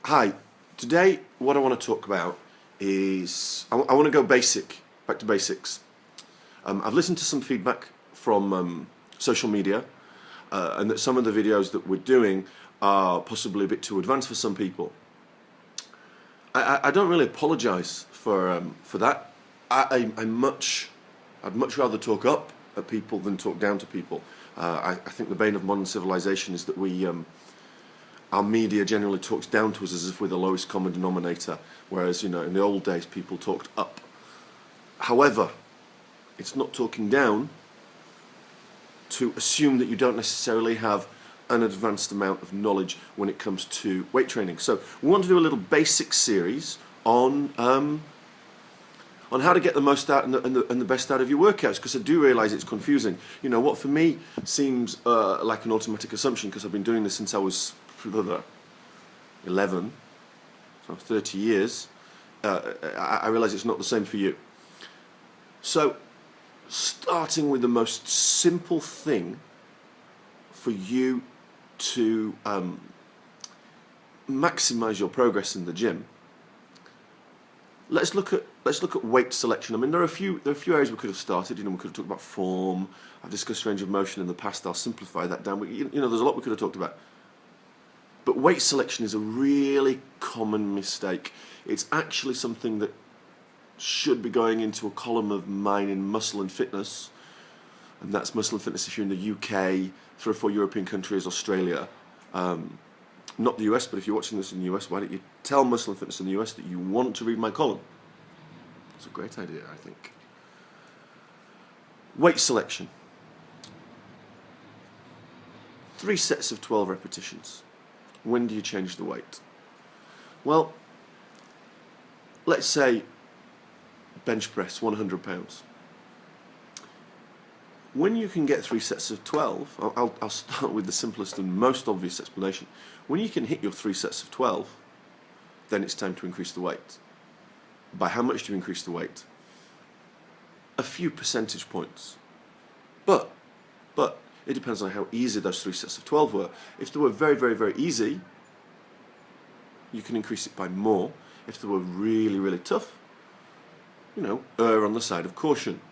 Hi, today what I want to talk about is I want to go back to basics. I've listened to some feedback from social media and that some of the videos that we're doing are possibly a bit too advanced for some people. I don't really apologise for that. I'd much rather talk up at people than talk down to people. I think the bane of modern civilization is that our media generally talks down to us as if we're the lowest common denominator, whereas in the old days people talked up. However, it's not talking down to assume that you don't necessarily have an advanced amount of knowledge when it comes to weight training. So we want to do a little basic series on how to get the most out and the best out of your workouts, because I do realise it's confusing. What for me seems like an automatic assumption, because I've been doing this since I was 11, so 30 years, I realise it's not the same for you. So, starting with the most simple thing for you to maximise your progress in the gym, let's look at weight selection. I mean, there are a few areas we could have started. We could have talked about form. I've discussed range of motion in the past. I'll simplify that down. But, there's a lot we could have talked about. But weight selection is a really common mistake. It's actually something that should be going into a column of mine in muscle and fitness, and that's muscle and fitness if you're in the UK, 3 or 4 European countries, Australia, not the US, but if you're watching this in the US, why don't you tell Muscle and Fitness in the US that you want to read my column? It's a great idea, I think. Weight selection. 3 sets of 12 repetitions. When do you change the weight? Well, let's say bench press, 100 pounds. When you can get 3 sets of 12, I'll start with the simplest and most obvious explanation. When you can hit your 3 sets of 12, then it's time to increase the weight. By how much do you increase the weight? A few percentage points. But it depends on how easy those 3 sets of 12 were. If they were very, very, very easy, you can increase it by more. If they were really, really tough, err on the side of caution.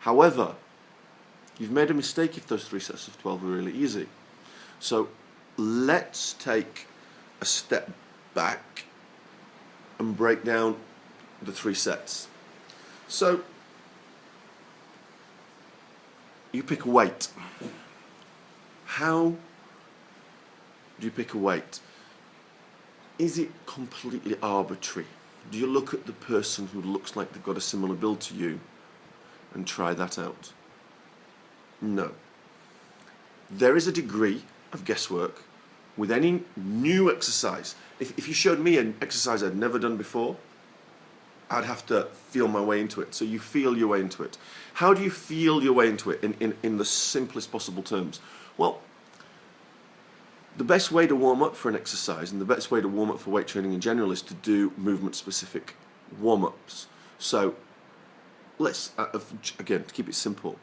However, you've made a mistake if those 3 sets of 12 are really easy. So let's take a step back and break down the 3 sets. So you pick a weight. How do you pick a weight? Is it completely arbitrary? Do you look at the person who looks like they've got a similar build to you and try that out? No. There is a degree of guesswork with any new exercise. If you showed me an exercise I'd never done before, I'd have to feel my way into it. So you feel your way into it. How do you feel your way into it in the simplest possible terms? Well, the best way to warm up for an exercise and the best way to warm up for weight training in general is to do movement-specific warm-ups. So let's, again, to keep it simple,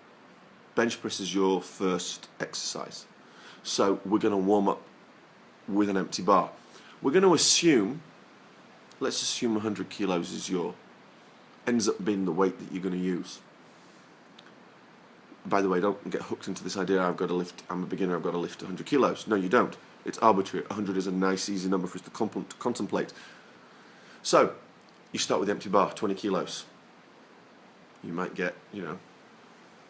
bench press is your first exercise. So we're going to warm up with an empty bar. We're going to assume, let's assume 100 kilos ends up being the weight that you're going to use. By the way, don't get hooked into this idea, I'm a beginner, I've got to lift 100 kilos. No, you don't. It's arbitrary. 100 is a nice, easy number for us to contemplate. So, you start with the empty bar, 20 kilos. You might get,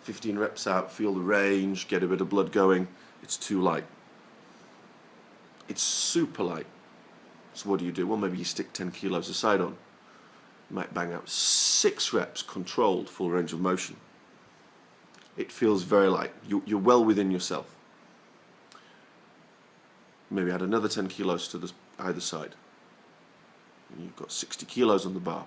15 reps out, feel the range, get a bit of blood going. It's too light. It's super light. So what do? Well, maybe you stick 10 kilos aside on. You might bang out 6 reps, controlled, full range of motion. It feels very light. You're well within yourself. Maybe add another 10 kilos to either side. And you've got 60 kilos on the bar.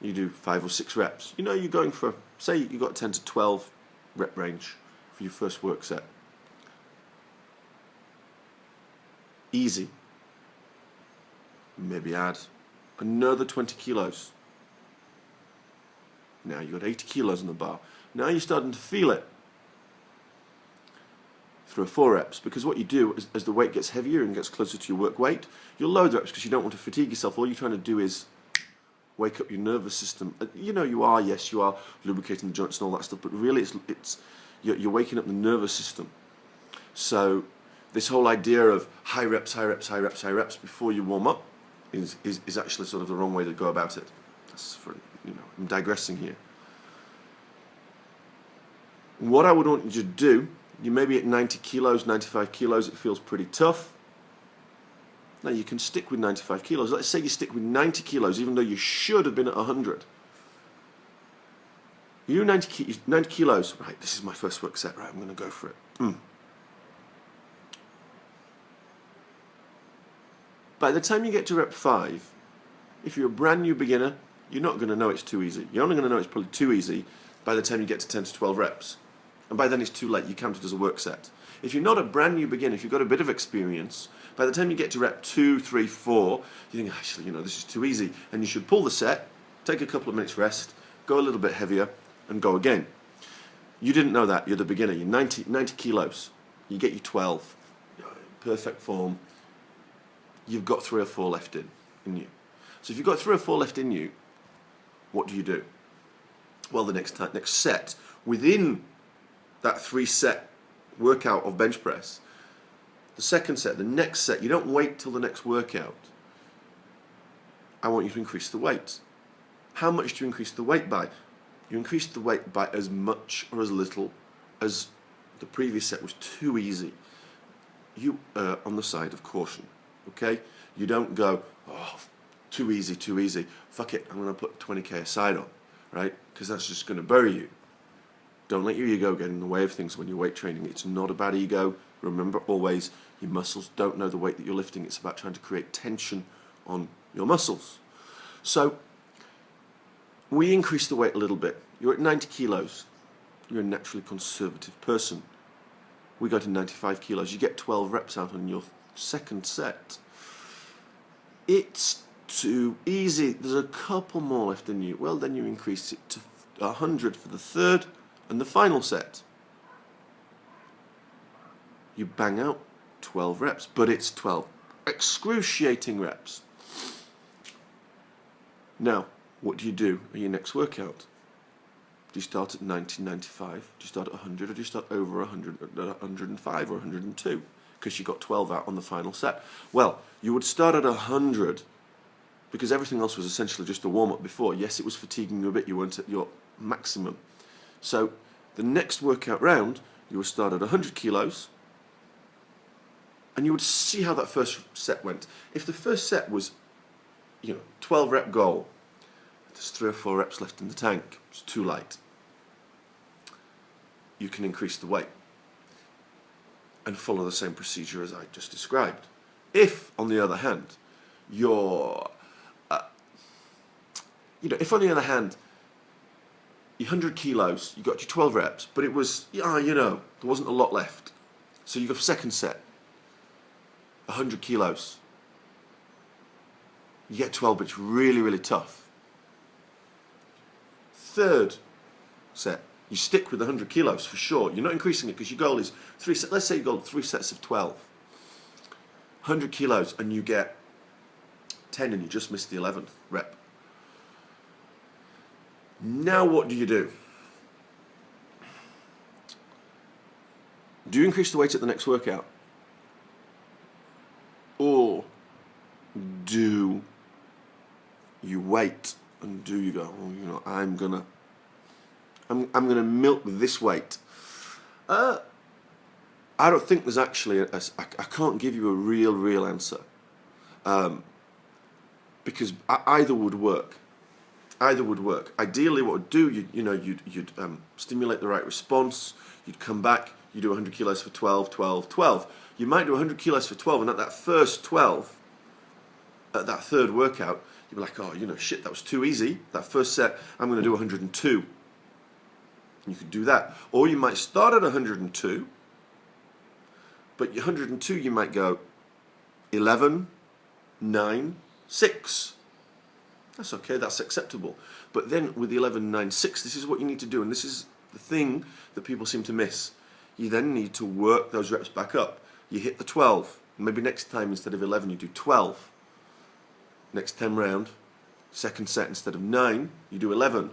You do 5 or 6 reps. You're going for, say you've got 10 to 12 rep range for your first work set. Easy. Maybe add another 20 kilos. Now you've got 80 kilos on the bar. Now you're starting to feel it. 3 or 4 reps, because what you do as the weight gets heavier and gets closer to your work weight, you'll load the reps because you don't want to fatigue yourself. All you're trying to do is wake up your nervous system. You know, you are lubricating the joints and all that stuff, but really you're waking up the nervous system. So this whole idea of high reps before you warm up is actually sort of the wrong way to go about it. That's for, I'm digressing here. What I would want you to do, you may be at 90 kilos, 95 kilos, it feels pretty tough. Now you can stick with 95 kilos. Let's say you stick with 90 kilos, even though you should have been at 100. You do 90 kilos, right, this is my first work set, right, I'm going to go for it. By the time you get to rep 5, if you're a brand new beginner, you're not going to know it's too easy. You're only going to know it's probably too easy by the time you get to 10 to 12 reps. And by then it's too late, you count it as a work set. If you're not a brand new beginner, if you've got a bit of experience, by the time you get to rep 2, 3, 4, you think, actually, this is too easy. And you should pull the set, take a couple of minutes rest, go a little bit heavier, and go again. You didn't know that, you're the beginner, you're 90 kilos, you get your 12, perfect form, you've got 3 or 4 left in you. So if you've got 3 or 4 left in you, what do? Well, the next set, within that 3-set workout of bench press, the second set, the next set, you don't wait till the next workout. I want you to increase the weight. How much do you increase the weight by? You increase the weight by as much or as little as the previous set was too easy. You err on the side of caution, okay? You don't go, oh, too easy, fuck it, I'm going to put 20k aside on, right? Because that's just going to bury you. Don't let your ego get in the way of things when you're weight training. It's not about ego. Remember always, your muscles don't know the weight that you're lifting. It's about trying to create tension on your muscles. So we increase the weight a little bit. You're at 90 kilos. You're a naturally conservative person. We go to 95 kilos. You get 12 reps out on your second set. It's too easy. There's a couple more left in you. Well, then you increase it to 100 for the third and the final set. You bang out 12 reps, but it's 12 excruciating reps. Now, what do you do at your next workout? Do you start at 90, 95? Do you start at 100, or do you start over 100, 105 or 102? Because you got 12 out on the final set. Well, you would start at 100 because everything else was essentially just a warm-up before. Yes, it was fatiguing you a bit. You weren't at your maximum. So the next workout round, you would start at 100 kilos, and you would see how that first set went. If the first set was, 12 rep goal, there's 3 or 4 reps left in the tank, it's too light. You can increase the weight and follow the same procedure as I just described. If, on the other hand, you're 100 kilos, you got your 12 reps, but it was, there wasn't a lot left. So you go second set, 100 kilos. You get 12, but it's really, really tough. Third set, you stick with 100 kilos for sure. You're not increasing it because your goal is 3 sets. Let's say you got 3 sets of 12. 100 kilos, and you get 10, and you just missed the 11th rep. Now what do? Do you increase the weight at the next workout? Or do you wait and do you go, I'm gonna milk this weight? I don't think there's actually I can't give you a real answer, because either would work. Ideally, what would do, you'd stimulate the right response. You'd come back. You do 100 kilos for 12, 12, 12. You might do 100 kilos for 12, and at that first 12, at that third workout, you'd be like, oh, shit, that was too easy. That first set, I'm going to do 102. You could do that. Or you might start at 102, but your 102, you might go 11, 9, 6. That's okay, that's acceptable. But then with the 11, 9, 6, this is what you need to do, and this is the thing that people seem to miss. You then need to work those reps back up. You hit the 12. Maybe next time instead of 11 you do 12. Next 10 round, second set instead of 9, you do 11.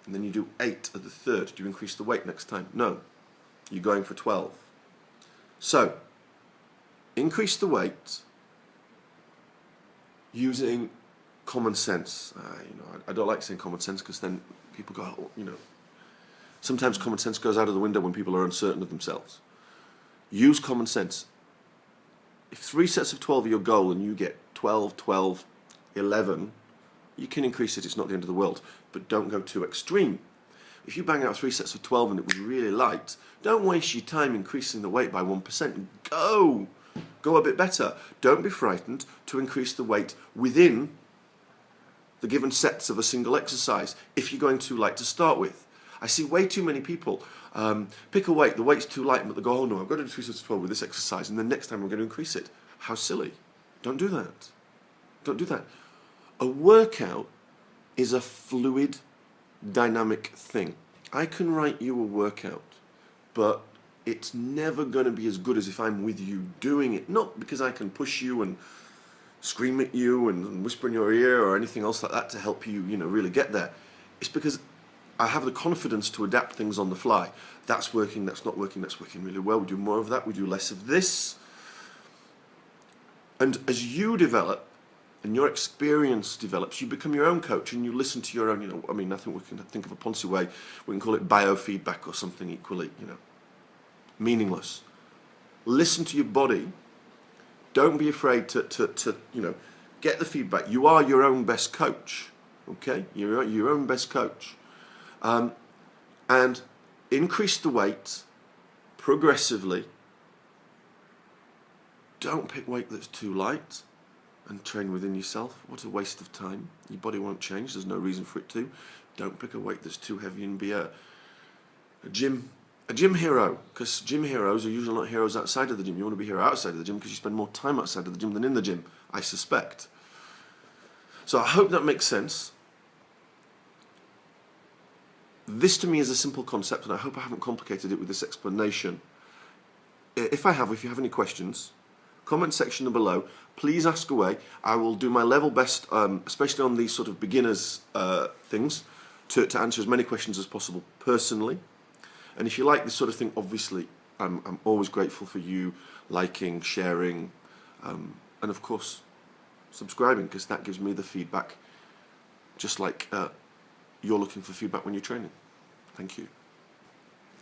And then you do 8 at the third. Do you increase the weight next time? No. You're going for 12. So, increase the weight using common sense. I don't like saying common sense because then people go, oh, sometimes common sense goes out of the window when people are uncertain of themselves. Use common sense. If 3 sets of 12 are your goal and you get 12, 12, 11, you can increase it, it's not the end of the world, but don't go too extreme. If you bang out 3 sets of 12 and it was really light, don't waste your time increasing the weight by 1%. Go a bit better. Don't be frightened to increase the weight within the given sets of a single exercise if you're going too light to start with. I see way too many people pick a weight, the weight's too light, but they go, oh no, I've got to do 3 sets of 12 with this exercise, and then next time I'm going to increase it. How silly. Don't do that. Don't do that. A workout is a fluid, dynamic thing. I can write you a workout, but it's never going to be as good as if I'm with you doing it. Not because I can push you and scream at you and whisper in your ear or anything else like that to help you, really get there. It's because I have the confidence to adapt things on the fly. That's working, that's not working, that's working really well. We do more of that, we do less of this. And as you develop and your experience develops, you become your own coach and you listen to your own, I think we can think of a Ponzi way. We can call it biofeedback or something equally, meaningless. Listen to your body. Don't be afraid to get the feedback. You are your own best coach, okay? You're your own best coach. And increase the weight progressively. Don't pick weight that's too light and train within yourself. What a waste of time. Your body won't change. There's no reason for it to. Don't pick a weight that's too heavy and be a gym hero, because gym heroes are usually not heroes outside of the gym. You want to be a hero outside of the gym because you spend more time outside of the gym than in the gym, I suspect. So I hope that makes sense. This to me is a simple concept, and I hope I haven't complicated it with this explanation. If you have any questions, comment section below. Please ask away. I will do my level best, especially on these sort of beginners things, to answer as many questions as possible personally. And if you like this sort of thing, obviously, I'm always grateful for you liking, sharing, and of course, subscribing, because that gives me the feedback, just like you're looking for feedback when you're training. Thank you.